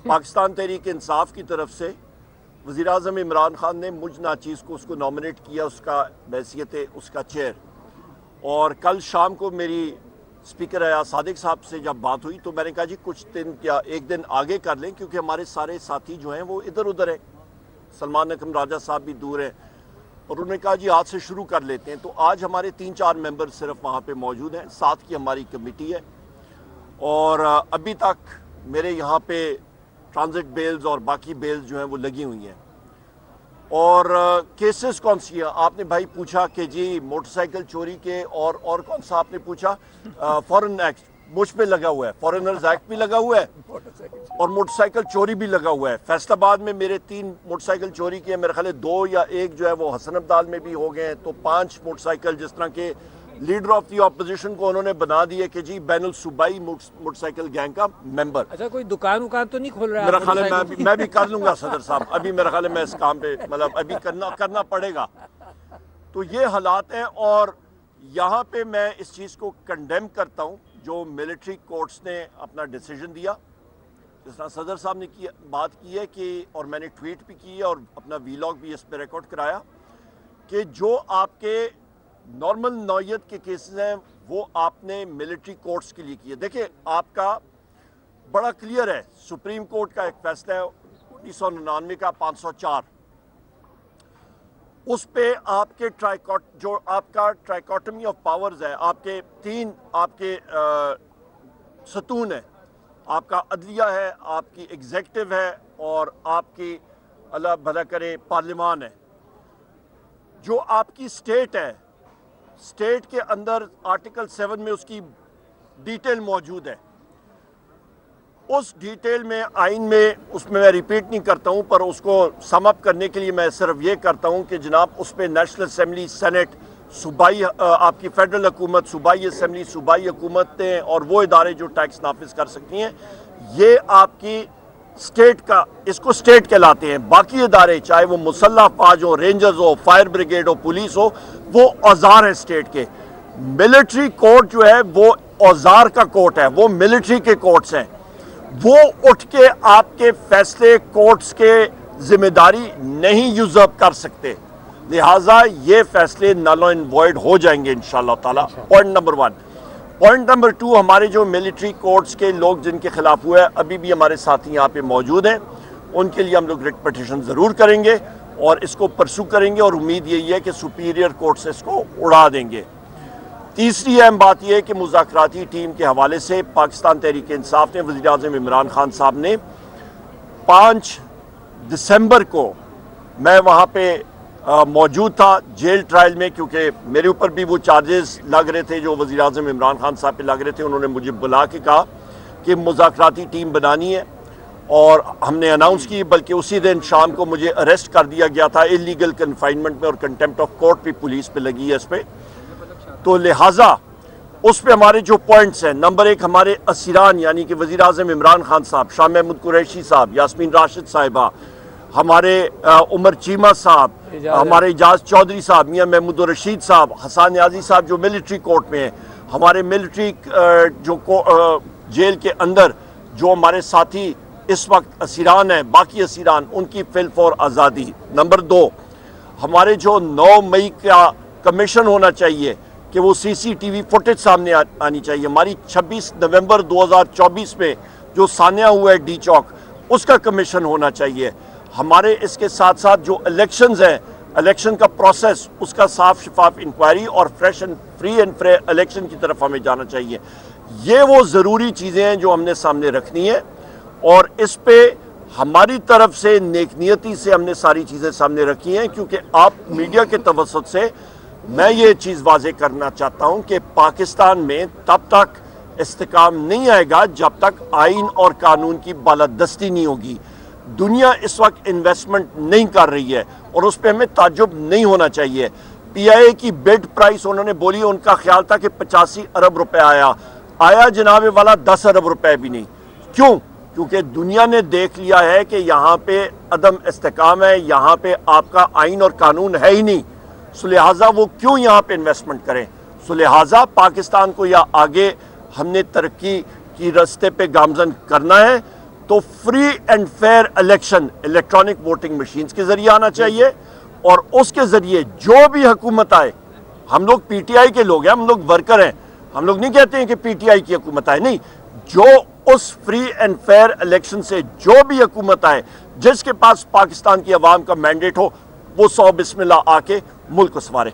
पाकिस्तान तहरीक इंसाफ की तरफ से वज़ीर आज़म इमरान खान ने मुझ नाचीज़ को उसको नॉमिनेट किया उसका हैसियत उसका चेयर। और कल शाम को मेरी स्पीकर अयाज सादिक साहब से जब बात हुई तो मैंने कहा जी कुछ दिन या एक दिन आगे कर लें, क्योंकि हमारे सारे साथी जो हैं वो इधर उधर हैं, सलमान अकरम राजा साहब भी दूर हैं। और उन्होंने कहा जी आज से शुरू कर लेते हैं। तो आज हमारे 3-4 मेंबर सिर्फ वहाँ पे मौजूद हैं, 7 की हमारी कमेटी है। और अभी तक मेरे यहाँ पे ट्रांजिट बेल्स और बाकी बेल्स जो हैं वो लगी हुई हैं। और केसेस कौन सी हैं आपने भाई पूछा कि जी मोटरसाइकिल चोरी के, और कौन सा आपने पूछा, फॉरेन एक्ट मुझ पे लगा हुआ है, फॉरेनर्स एक्ट भी लगा हुआ है और मोटरसाइकिल चोरी भी लगा हुआ है। फैसलाबाद में मेरे 3 मोटरसाइकिल चोरी किए, मेरे ख्याल है 2 या 1 जो है वो हसन अब्दाल में भी हो गए हैं। तो 5 मोटरसाइकिल जिस तरह के लीडर ऑफ द ऑपोजिशन को उन्होंने बना दिए कि जी बैनुल सूबाई मोटरसाइकिल गैंग का मेंबर। अच्छा, कोई दुकान तो नहीं खोल रहा है? मेरा ख्याल है मैं भी कर लूंगा सदर साहब, अभी मेरा ख्याल है मैं इस काम पे मतलब अभी करना पड़ेगा। तो ये हालात हैं और यहाँ पे मैं इस चीज़ को कंडेम करता हूँ जो मिलिट्री कोर्ट्स ने अपना डिसीजन दिया। जिस तरह सदर साहब ने बात की है कि, और मैंने ट्वीट भी की है और अपना वीलॉग भी इस पर रिकॉर्ड कराया कि जो आपके नॉर्मल नौयत के केसेस हैं वो आपने मिलिट्री कोर्ट्स के लिए किए। देखिए आपका बड़ा क्लियर है, सुप्रीम कोर्ट का एक फैसला है 1999 का 504, उस पे आपके जो आपका ट्राइकोटमी ऑफ पावर्स है, आपके 3 आपके सतून है, आपका अदलिया है, आपकी एग्जेक्टिव है और आपकी अल्लाह भला करे पार्लियामान है। जो आपकी स्टेट है, स्टेट के अंदर आर्टिकल 7 में उसकी डिटेल मौजूद है। उस डिटेल में आइन में उसमें मैं रिपीट नहीं करता हूं, पर उसको सम अप करने के लिए मैं सिर्फ ये करता हूं कि जनाब उस पर नेशनल असेंबली, सेनेट, सूबाई आपकी फेडरल हुकूमत, सूबाई असेंबली, सूबाई हुकूमतें और वो इदारे जो टैक्स नाफिज कर सकती हैं, ये आपकी स्टेट का, इसको स्टेट कहलाते हैं। बाकी इदारे चाहे वो मुसल्लह फौज हो, रेंजर्स हो, फायर ब्रिगेड हो, पुलिस हो, वो औजार है स्टेट के। मिलिट्री कोर्ट जो है वो औजार का कोर्ट है, वो मिलिट्री के कोर्ट्स हैं। वो उठ के आपके फैसले कोर्ट्स के जिम्मेदारी नहीं यूजअप कर सकते, लिहाजा ये फैसले नल एंड वॉइड हो जाएंगे इंशाअल्लाह ताला। Point number 1। पॉइंट नंबर 2, हमारे जो मिलिट्री कोर्ट्स के लोग जिनके खिलाफ हुआ है, अभी भी हमारे साथी यहाँ पे मौजूद हैं, उनके लिए हम लोग रिट पिटीशन ज़रूर करेंगे और इसको परसू करेंगे और उम्मीद यही है कि सुपीरियर कोर्ट से इसको उड़ा देंगे। तीसरी अहम बात यह है कि मुज़ाकराती टीम के हवाले से पाकिस्तान तहरीक इंसाफ ने, वज़ीर आज़म इमरान खान साहब ने 5 दिसंबर को, मैं वहाँ पे मौजूद था जेल ट्रायल में, क्योंकि मेरे ऊपर भी वो चार्जेस लग रहे थे जो वज़ीर आज़म इमरान खान साहब पे लग रहे थे। उन्होंने मुझे बुला के कहा कि मुज़ाकराती टीम बनानी है और हमने अनाउंस की, बल्कि उसी दिन शाम को मुझे अरेस्ट कर दिया गया था इलीगल कन्फाइनमेंट में और कंटेम्प्ट ऑफ कोर्ट भी पुलिस पे लगी है इस पर। तो लिहाजा उस पर हमारे जो पॉइंट्स हैं, नंबर 1 हमारे असीरान यानी कि वज़ीर आज़म इमरान खान साहब, शाह महमूद कुरैशी साहब, यास्मीन राशिद साहिबा, हमारे उमर चीमा साहब, हमारे इजाज़ चौधरी साहब, मियाँ महमूद रशीद साहब, हसन न्याजी साहब जो मिलिट्री कोर्ट में हैं, हमारे मिलिट्री जो जेल के अंदर जो हमारे साथी इस वक्त असीरान हैं, बाकी असीरान, उनकी फिल फॉर आज़ादी। नंबर 2 हमारे जो 9 मई का कमीशन होना चाहिए कि वो CCTV फुटेज सामने आनी चाहिए। हमारी 26 नवंबर 2024 में जो सान्या हुआ है डी चौक, उसका कमीशन होना चाहिए। हमारे इसके साथ साथ जो इलेक्शंस हैं, इलेक्शन का प्रोसेस, उसका साफ शफाफ इंक्वायरी और fresh and free and fair election की तरफ हमें जाना चाहिए। ये वो ज़रूरी चीज़ें हैं जो हमने सामने रखनी है और इस पे हमारी तरफ से नेक नियति से हमने सारी चीज़ें सामने रखी हैं, क्योंकि आप मीडिया के तवज्जुह से मैं ये चीज़ वाज़े करना चाहता हूँ कि पाकिस्तान में तब तक इस्तेकाम नहीं आएगा जब तक आइन और कानून की बालादस्ती नहीं होगी। दुनिया इस वक्त इन्वेस्टमेंट नहीं कर रही है और उस पर हमें ताज्जुब नहीं होना चाहिए। PIA की बिड प्राइस उन्होंने बोली, उनका ख्याल था कि 85 अरब रुपए आया जनाब वाला 10 अरब रुपए भी नहीं। क्यों? क्योंकि दुनिया ने देख लिया है कि यहाँ पे अदम इस्तेकाम है, यहाँ पे आपका आइन और कानून है ही नहीं, सो लिहाजा वो क्यों यहाँ पे इन्वेस्टमेंट करें। सो लिहाजा पाकिस्तान को या आगे हमने तरक्की की रास्ते पे गामजन करना है تو free and fair election electronic voting machines کے ذریعے آنا چاہیے، اور اس کے ذریعے جو بھی حکومت آئے، ہم لوگ پی ٹی آئی کے لوگ ہیں، ہم لوگ ورکر ہیں، ہم لوگ نہیں کہتے ہیں کہ پی ٹی آئی کی حکومت آئے، نہیں، جو اس فری اینڈ فیئر الیکشن سے جو بھی حکومت آئے، جس کے پاس پاکستان کی عوام کا مینڈیٹ ہو، وہ 100 بسم اللہ آ کے ملک کو سنوارے۔